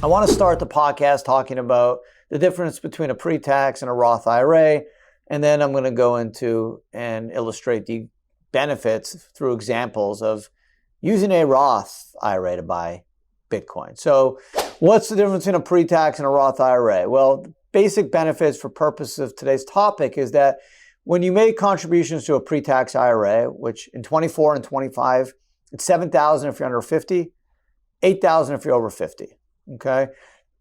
I want to start the podcast talking about the difference between a pre-tax and a Roth IRA, and then I'm going to go into and illustrate the benefits through examples of using a Roth IRA to buy Bitcoin. So what's the difference between a pre-tax and a Roth IRA? Well, the basic benefits for purposes of today's topic is that when you make contributions to a pre-tax IRA, which in 24 and 25, it's $7,000 if you're under 50, $8,000 if you're over 50. Okay.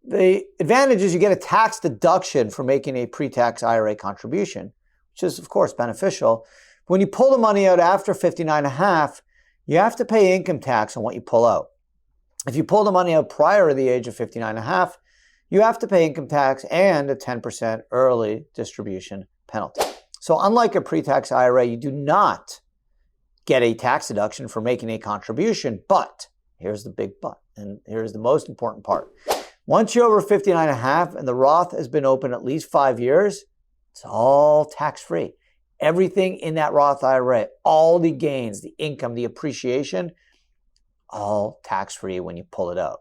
The advantage is you get a tax deduction for making a pre-tax IRA contribution, which is of course beneficial. When you pull the money out after 59.5, you have to pay income tax on what you pull out. If you pull the money out prior to the age of 59.5, you have to pay income tax and a 10% early distribution penalty. So unlike a pre-tax IRA, you do not get a tax deduction for making a contribution, but here's the big but, and here's the most important part. Once you're over 59.5 and the Roth has been open at least 5 years, it's all tax-free. Everything in that Roth IRA, all the gains, the income, the appreciation, all tax-free when you pull it out.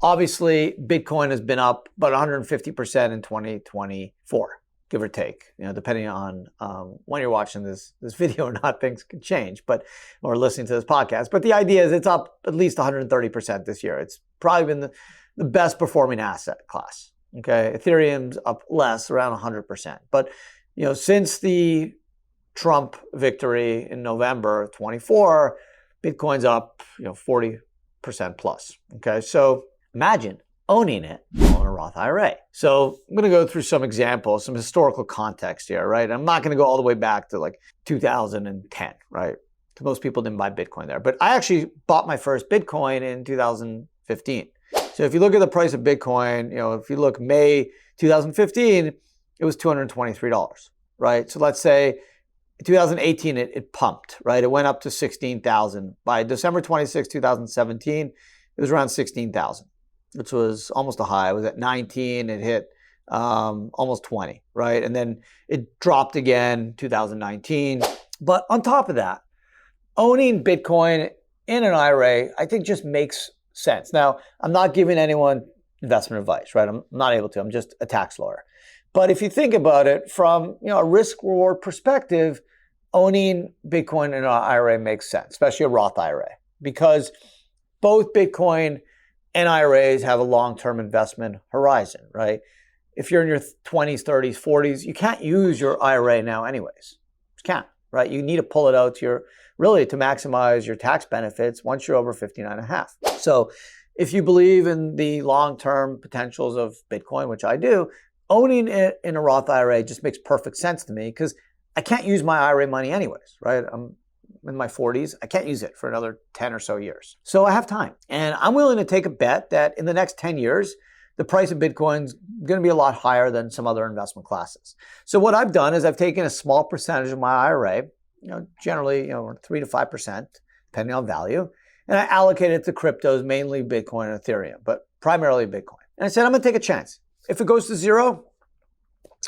Obviously, Bitcoin has been up about 150% in 2024. Give or take, depending on when you're watching this video or not, things can change, or listening to this podcast. But the idea is it's up at least 130% this year. It's probably been the best performing asset class. Okay, Ethereum's up less, around 100%. But since the Trump victory in November of 24, Bitcoin's up 40% plus. Okay, so imagine owning it on a Roth IRA. So I'm going to go through some examples, some historical context here, right? I'm not going to go all the way back to like 2010, right? Because most people didn't buy Bitcoin there. But I actually bought my first Bitcoin in 2015. So if you look at the price of Bitcoin, if you look May 2015, it was $223, right? So let's say in 2018, it pumped, right? It went up to 16,000. By December 26, 2017, it was around 16,000. Which was almost a high. It was at 19, it hit almost 20, right? And then it dropped again 2019. But on top of that, owning Bitcoin in an IRA, I think just makes sense. Now, I'm not giving anyone investment advice, right? I'm not able to. I'm just a tax lawyer. But if you think about it from a risk-reward perspective, owning Bitcoin in an IRA makes sense, especially a Roth IRA, because both Bitcoin and IRAs have a long-term investment horizon, right? If you're in your 20s, 30s, 40s, you can't use your IRA now anyways. You can't, right? You need to pull it out to maximize your tax benefits once you're over 59.5. So if you believe in the long-term potentials of Bitcoin, which I do, owning it in a Roth IRA just makes perfect sense to me because I can't use my IRA money anyways, right? I'm in my 40s, I can't use it for another 10 or so years. So I have time. And I'm willing to take a bet that in the next 10 years, the price of Bitcoin's going to be a lot higher than some other investment classes. So what I've done is I've taken a small percentage of my IRA, generally 3 to 5%, depending on value, and I allocated it to cryptos, mainly Bitcoin and Ethereum, but primarily Bitcoin. And I said, I'm going to take a chance. If it goes to zero,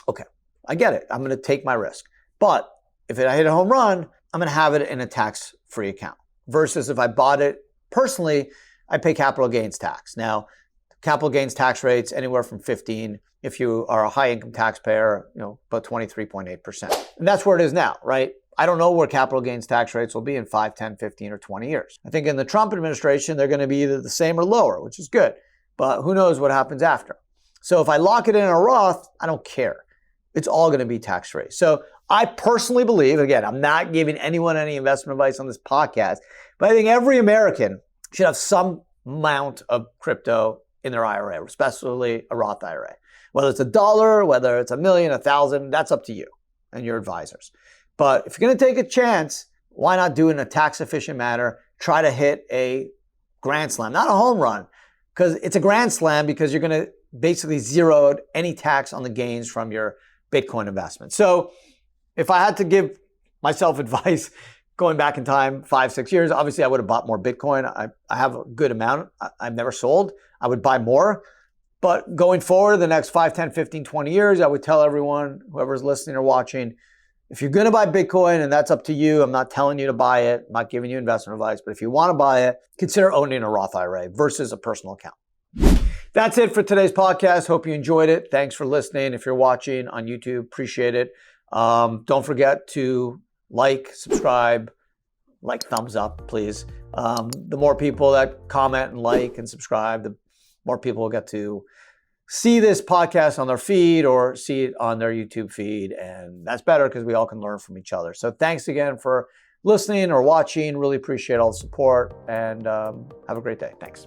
okay, I get it. I'm going to take my risk. But if I hit a home run, I'm going to have it in a tax-free account versus if I bought it personally, I pay capital gains tax. Now, capital gains tax rates anywhere from 15. If you are a high income taxpayer, about 23.8%. And that's where it is now, right? I don't know where capital gains tax rates will be in 5, 10, 15, or 20 years. I think in the Trump administration, they're going to be either the same or lower, which is good. But who knows what happens after. So if I lock it in a Roth, I don't care. It's all going to be tax-free. So I personally believe, again, I'm not giving anyone any investment advice on this podcast, but I think every American should have some amount of crypto in their IRA, especially a Roth IRA. Whether it's $1, whether it's $1 million, 1,000, that's up to you and your advisors. But if you're going to take a chance, why not do it in a tax-efficient manner? Try to hit a grand slam, not a home run, because it's a grand slam because you're going to basically zero out any tax on the gains from your Bitcoin investment. So if I had to give myself advice going back in time 5, 6 years, obviously I would have bought more Bitcoin. I have a good amount. I've never sold. I would buy more. But going forward, the next 5, 10, 15, 20 years, I would tell everyone, whoever's listening or watching, if you're going to buy Bitcoin, and that's up to you, I'm not telling you to buy it, I'm not giving you investment advice, but if you want to buy it, consider owning a Roth IRA versus a personal account. That's it for today's podcast. Hope you enjoyed it. Thanks for listening. If you're watching on YouTube, appreciate it. Don't forget to like, subscribe, thumbs up, please. The more people that comment and like and subscribe, the more people will get to see this podcast on their feed or see it on their YouTube feed. And that's better because we all can learn from each other. So thanks again for listening or watching. Really appreciate all the support, and have a great day. Thanks.